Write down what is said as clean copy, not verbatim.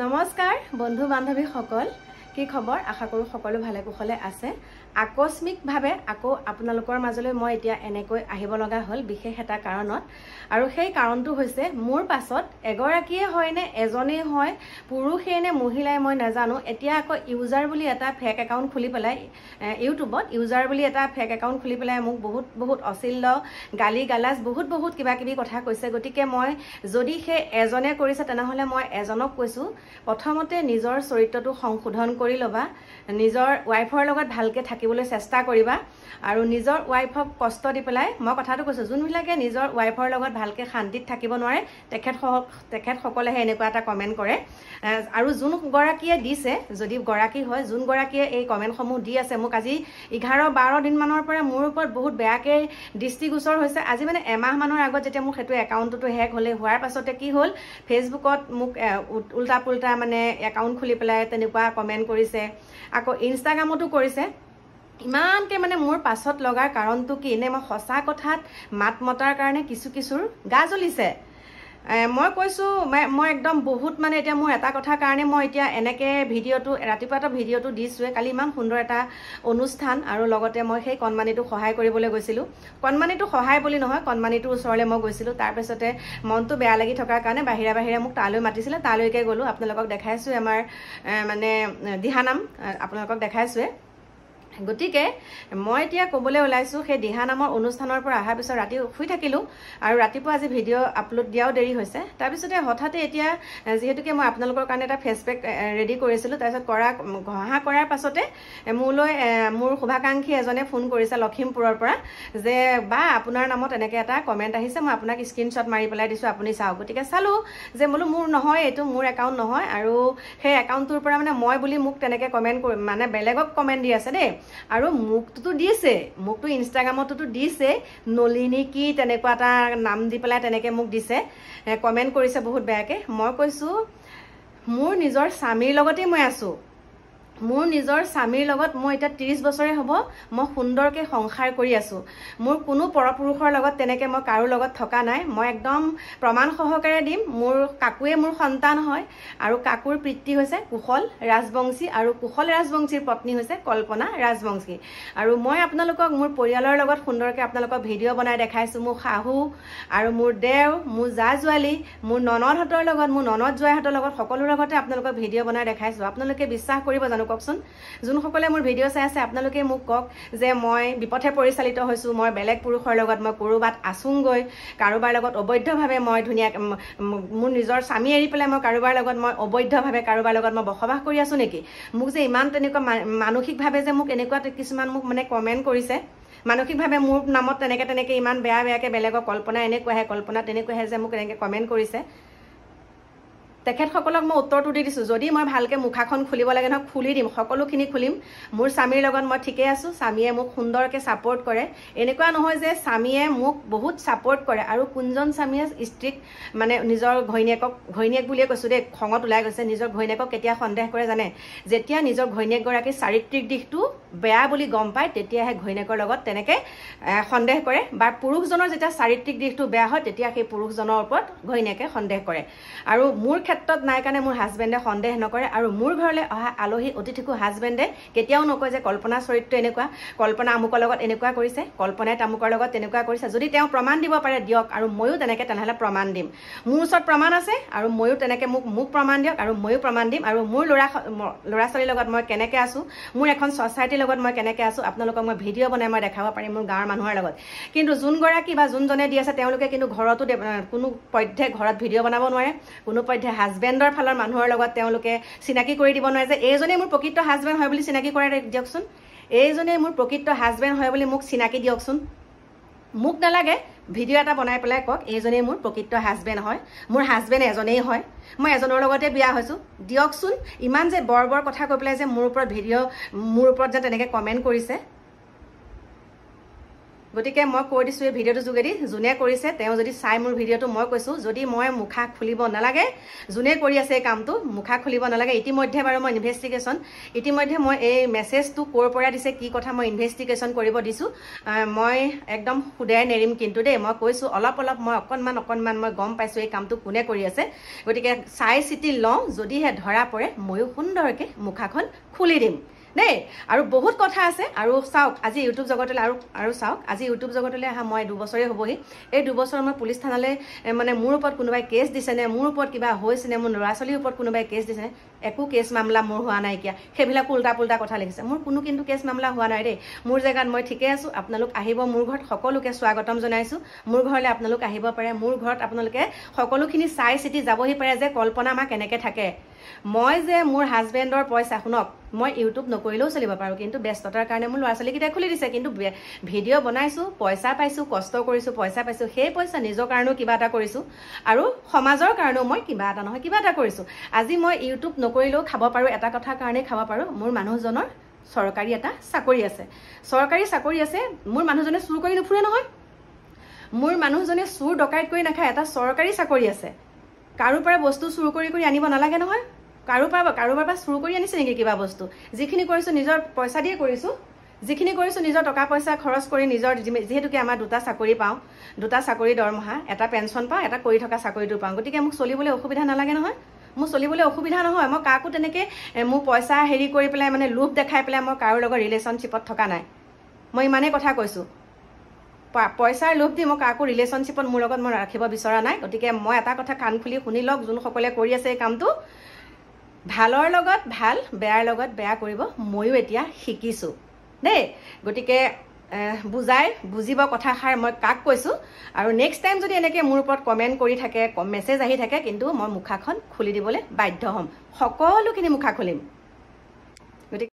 নমস্কাৰ বন্ধু বান্ধৱী সকল কি খবৰ আশা কৰো সকলো ভালে কুশলে আছে আকস্মিকভাৱে আকৌ আপোনালোকৰ মাজলৈ মই এতিয়া এনেকৈ আহিব লগা হল বিশেষ এটা কাৰণত আৰু সেই কাৰণটো হৈছে মোৰ পাছত এগৰাকীয়ে হয় নে এজনেই হয় পুৰুষে নে মহিলাই মই নাজানো এতিয়া আকৌ ইউজাৰ বুলি এটা ফেক একাউণ্ট খুলি পেলাই ইউটিউবত ইউজাৰ বুলি এটা ফেক একাউণ্ট খুলি পেলাই মোক বহুত অশ্লীল গালি গালাজ বহুত কিবা কিবি কথা কৈছে গতিকে মই যদি সেই এজনে কৰিছে তেনেহলে মই এজনক কৈছো প্ৰথমতে নিজৰ চৰিত্ৰটো সংশোধন কৰি লবা নিজৰ ওয়াইফৰ লগত ভালকে থাকিবলৈ চেষ্টা কৰিবা আৰু নিজৰ ওয়াইফক কষ্ট দি পেলাই মই কথাটো কৈছো যোনবিলাকে নিজৰ ওয়াইফৰ লগত ভালকে শান্তিত থাকিব নোৱাৰে তেখেত সকলেহে এনেকুৱা এটা কমেন্ট কৰে আৰু যোন গৰাকীয়ে দিছে যদি গৰাকী হয় যোন গৰাকীয়ে এই কমেন্টসমূহ দি আছে মোক আজি 11-12 দিন মানৰ পৰা মোৰ ওপৰত বহুত বেয়াকে দৃষ্টিগোচৰ হৈছে আজি মানে এমাহ মানৰ আগত যেতিয়া মোক হেতু একাউণ্টটো হেক হলে হোৱাৰ পাছতে কি হল ফেসবুকত মোক উল্টা পুল্টা মানে একাউণ্ট খুলি পেলাই তেনেকুৱা কমেন্ট কৰিছে আকৌ ইনষ্টাগ্ৰামতো কৰিছে ইমানকে মানে মোৰ পাছত লগাৰ কাৰণটো কি নে মই সঁচা কথাত মাত মতাৰ কাৰণে কিছুৰ গা জ্বলিছে মই কৈছো মই একদম বহুত মানে এতিয়া মোৰ এটা কথা কাৰণে মই এতিয়া এনেকে ভিডিওটো ৰাতিপুৱাটা ভিডিওটো দিছোৱে কালি ইমান সুন্দৰ এটা অনুষ্ঠান আৰু লগতে মই সেই কণমানিটো সহায় কৰিবলৈ গৈছিলো কণমানিটো সহায় বুলি নহয় কণমানিটোৰ ওচৰলৈ মই গৈছিলো তাৰ পিছতে মনটো বেয়া লাগি থকাৰ কাৰণে বাহিৰা মোক তালৈ মাতিছিলে তালৈকে গলো আপোনালোকক দেখাইছো আমাৰ মানে দিহানাম আপোনালোকক দেখাইছো গতিকে মই এতিয়া কবলৈ ওলাইছো সেই দিহানামৰ অনুষ্ঠানৰ পৰা অহাৰ পিছত ৰাতি শুই থাকিলো আৰু ৰাতিপুৱা আজি ভিডিও আপলোড দিয়াও দেৰি হৈছে তাৰ পিছতে হঠাতে এতিয়া যেহেতুকে মই আপোনালোকৰ কাৰণে এটা ফেচপেক ৰেডি কৰিছিলো তাৰ পিছত ঘহা কৰাৰ পাছতে মোলৈ মোৰ শুভাকাংক্ষী এজনে ফোন কৰিছে লখিমপুৰৰ পৰা যে বা আপোনাৰ নামত এনেকে এটা কমেন্ট আহিছে মই আপোনাক স্ক্ৰিনশ্বট মাৰি পেলাই দিছো আপুনি চাওক গতিকে চালো যে মোলো মোৰ নহয় এটো মোৰ একাউণ্ট নহয় আৰু সেই একাউণ্টটোৰ পৰা মানে মই বুলি মোক তেনেকে কমেন্ট মানে বেলেগক কমেন্ট দি আছে দেই আৰু মুকটো দিছে মুকটো ইনষ্টাগ্ৰামতো দিছে নলিনী কি তেনেকুৱা এটা নাম দি পেলাই তেনেকে মোক দিছে কমেন্ট কৰিছে বহুত বেয়াকে মই কৈছো মোৰ নিজৰ স্বামীৰ লগতে মই আছো মোৰ নিজৰ স্বামীৰ লগত মই এটা 30 বছৰে হ'ব মই সুন্দৰকে সংসাৰ কৰি আছো মোৰ কোনো পৰপুৰুষৰ লগত তেনেকে মই কাৰো লগত থকা নাই মই একদম প্ৰমাণ সহকাৰে দিম মোৰ কাকুৱে মোৰ সন্তান হয় আৰু কাকুৰ পিতৃ হৈছে কুশল ৰাজবংশী আৰু কুশল ৰাজবংশীৰ পত্নী হৈছে কল্পনা ৰাজবংশী আৰু মই আপোনালোকক মোৰ পৰিয়ালৰ লগত সুন্দৰকে আপোনালোকক ভিডিও বনাই দেখাইছো মোৰ শাহু আৰু মোৰ দেও মোৰ জাজোৱালি মোৰ ননদহতৰ লগত মোৰ ননদ জয়হতৰ লগত সকলোৰ লগতে আপোনালোকক ভিডিও বনাই দেখাইছো আপোনালোকে বিশ্বাস কৰিব জানো ককচোন যোন সকলে মোৰ ভিডিও চাই আছে আপোনালোকে মোক কক যে মই বিপথে পৰিচালিত হৈছো মই বেলেগ পুৰুষৰ লগত মই কৰবাত আসুংগৈ কাৰোবাৰ লগত অবৈধভাৱে মই ধুনিয়া মোৰ নিজৰ স্বামী এৰি পেলাই মই কাৰোবাৰ লগত মই অবৈধভাৱে কাৰোবাৰ লগত মই বসবাস কৰি আছো নেকি মোক যে ইমান তেনেকুৱা মানসিকভাৱে যে মোক এনেকুৱা কিছুমান মোক মানে কমেন্ট কৰিছে মানসিকভাৱে মোৰ নামত তেনেকে ইমান বেয়াকে বেলেগক কল্পনা এনেকুৱাহে কল্পনা তেনেকুৱাহে যে মোক এনেকে কমেন্ট কৰিছে তেখেতসকলক মই উত্তৰটো দি দিছো যদি মই ভালকে মুখাখন খুলিব লাগে নহয় খুলি দিম সকলোখিনি খুলিম মোৰ স্বামীৰ লগত মই ঠিকে আছো স্বামীয়ে মোক সুন্দৰকে সাপোৰ্ট কৰে এনেকুৱা নহয় যে স্বামীয়ে মোক বহুত সাপোৰ্ট কৰে আৰু কোনজন স্বামীয়ে স্ত্ৰীক মানে নিজৰ ঘৈণীয়েক বুলিয়ে কৈছো দে খঙত ওলাই গৈছে নিজৰ ঘৈণীয়েকক কেতিয়া সন্দেহ কৰে জানে যেতিয়া নিজৰ ঘৈণীয়েক গৰাকী চাৰিত্ৰিক দিশটো বেয়া বুলি গম পায় তেতিয়াহে ঘৈণীয়েকৰ লগত তেনেকে সন্দেহ কৰে বা পুৰুষজনৰ যেতিয়া চাৰিত্ৰিক দিশটো বেয়া হয় তেতিয়া সেই পুৰুষজনৰ ওপৰত ঘৈণীয়েকে সন্দেহ কৰে আৰু মোৰ ক্ষেত্ৰত নাই কাৰণে মোৰ হাজবেণ্ডে সন্দেহ নকৰে আৰু মোৰ ঘৰলৈ অহা আলহী অতিথিকো হাজবেণ্ডে কেতিয়াও নকয় যে কল্পনা চৰিত্ৰ এনেকুৱা কল্পনা আমুকৰ লগত এনেকুৱা কৰিছে কল্পনাই তামুকৰ লগত তেনেকুৱা কৰিছে যদি তেওঁ প্ৰমাণ দিব পাৰে দিয়ক আৰু ময়ো তেনেহলে প্ৰমাণ দিম মোৰ ওচৰত প্ৰমাণ আছে আৰু ময়ো তেনেকে মোক প্ৰমাণ দিয়ক আৰু ময়ো প্ৰমাণ দিম আৰু মোৰ ল'ৰা ছোৱালীৰ লগত মই কেনেকে আছো মোৰ এখন ছ'চাইটিৰ লগত মই কেনেকে আছো আপোনালোকক মই ভিডিও বনাই মই দেখাব পাৰিম মোৰ গাঁৱৰ মানুহৰ লগত কিন্তু যোন গৰাকী বা যোনজনে দি আছে তেওঁলোকে কিন্তু ঘৰতো কোনো পধ্যে ঘৰত ভিডিও বনাব নোৱাৰে কোনো পধ্যে হাজবেণ্ডৰ ফালৰ মানুহৰ লগত তেওঁলোকে চিনাকি কৰি দিব নোৱাৰে যে এইজনে মোৰ প্ৰকৃত হাজবেণ্ড হয় বুলি চিনাকি কৰাই দিয়কচোন এইজনে মোৰ প্ৰকৃত হাজবেণ্ড হয় বুলি মোক চিনাকি দিয়কচোন মোক নালাগে ভিডিও এটা বনাই পেলাই কক এইজনে মোৰ প্ৰকৃত হাজবেণ্ড হয় মোৰ হাজবেণ্ড এজনেই হয় মই এজনৰ লগতে বিয়া হৈছো দিয়কচোন ইমান যে বৰ কথা কৈ পেলাই যে মোৰ ওপৰত যে তেনেকে কমেন্ট কৰিছে গতিকে মই কৈ দিছোঁ এই ভিডিঅ'টোৰ যোগেদি যোনে কৰিছে তেওঁ যদি চাই মোৰ ভিডিঅ'টো মই কৈছোঁ যদি মই মুখা খুলিব নালাগে যোনে কৰি আছে এই কামটো মুখা খুলিব নালাগে ইতিমধ্যে বাৰু মই ইনভেষ্টিগেশ্যন ইতিমধ্যে মই এই মেছেজটো ক'ৰ পৰা দিছে কি কথা মই ইনভেষ্টিগেশ্যন কৰিব দিছোঁ মই একদম সুদাই নেৰিম কিন্তু দেই মই কৈছোঁ অলপ মই অকণমান মই গম পাইছোঁ এই কামটো কোনে কৰি আছে গতিকে চাই চিতি লওঁ যদিহে ধৰা পৰে ময়ো সুন্দৰকৈ মুখাখন খুলি দিম দেই আৰু বহুত কথা আছে আৰু চাওক আজি ইউটিউব জগতলৈ আৰু চাওক আজি ইউটিউব জগতলৈ অহা মই 2 বছৰে হ'বহি এই 2 বছৰ মই পুলিচ থানালৈ মানে মোৰ ওপৰত কোনোবাই কেছ দিছেনে মোৰ ওপৰত কিবা হৈছেনে মোৰ ল'ৰা ছোৱালীৰ ওপৰত কোনোবাই কেছ দিছেনে একো কেছ মামলা মোৰ হোৱা নাইকিয়া সেইবিলাক উল্টা পুল্টা কথা লিখিছে মোৰ কোনো কিন্তু কেছ মামলা হোৱা নাই দেই মোৰ জেগাত মই ঠিকে আছোঁ আপোনালোক আহিব মোৰ ঘৰত সকলোকে স্বাগতম জনাইছোঁ মোৰ ঘৰলৈ আপোনালোক আহিব পাৰে মোৰ ঘৰত আপোনালোকে সকলোখিনি চাই চিতি যাবহি পাৰে যে কল্পনা মা কেনেকৈ থাকে মই যে মোৰ হাজবেণ্ডৰ পইচা শুনক মই ইউটিউব নকৰিলেও চলিব পাৰোঁ কিন্তু ব্যস্ততাৰ কাৰণে মোৰ ল'ৰা ছোৱালীকেইটাই খুলি দিছে কিন্তু ভিডিঅ' বনাইছোঁ পইচা পাইছোঁ কষ্ট কৰিছোঁ পইচা পাইছোঁ সেই পইচা নিজৰ কাৰণেও কিবা এটা কৰিছোঁ আৰু সমাজৰ কাৰণেও মই কিবা এটা নহয় কিবা এটা কৰিছোঁ আজি মই ইউটিউব নকৰিলেও খাব পাৰোঁ এটা কথাৰ কাৰণেই খাব পাৰোঁ মোৰ মানুহজনৰ চৰকাৰী এটা চাকৰি আছে চৰকাৰী চাকৰি আছে মোৰ মানুহজনে চুৰ কৰি নুফুৰে নহয় মোৰ মানুহজনে চুৰ ডকাইত কৰি নাখায় এটা চৰকাৰী চাকৰি আছে কাৰো পৰা বস্তু চুৰ কৰি আনিব নালাগে নহয় কাৰোবাৰ পৰা চুৰ কৰি আনিছে নেকি কিবা বস্তু যিখিনি কৰিছোঁ নিজৰ পইচা দিয়ে কৰিছোঁ যিখিনি কৰিছোঁ নিজৰ টকা পইচা খৰচ কৰি নিজৰ যিহেতুকে আমাৰ 2টা চাকৰি পাওঁ 2টা চাকৰি দৰমহা এটা পেঞ্চন পাওঁ এটা কৰি থকা চাকৰিটো পাওঁ গতিকে মোক চলিবলৈ অসুবিধা নালাগে নহয় মোৰ চলিবলৈ অসুবিধা নহয় মই কাকো তেনেকৈ মোৰ পইচা হেৰি কৰি পেলাই মানে লোভ দেখাই পেলাই মই কাৰো লগত ৰিলেশ্যনশ্বিপত থকা নাই মই ইমানেই কথা কৈছোঁ পইচাৰ লোভ দি মই কাকো ৰিলেশ্যনশ্বিপত মোৰ লগত মই ৰাখিব বিচৰা নাই গতিকে মই এটা কথা কাণ খুলি শুনি লওক যোনসকলে কৰি আছে এই কামটো ভালৰ লগত ভাল বেয়াৰ লগত বেয়া কৰিব ময়ো এতিয়া শিকিছোঁ দেই গতিকে বুজিব কথাষাৰ মই কাক কৈছোঁ আৰু নেক্সট টাইম যদি এনেকৈ মোৰ ওপৰত কমেণ্ট কৰি থাকে মেছেজ আহি থাকে কিন্তু মই মুখাখন খুলি দিবলৈ বাধ্য হ'ম সকলোখিনি মুখা খুলিম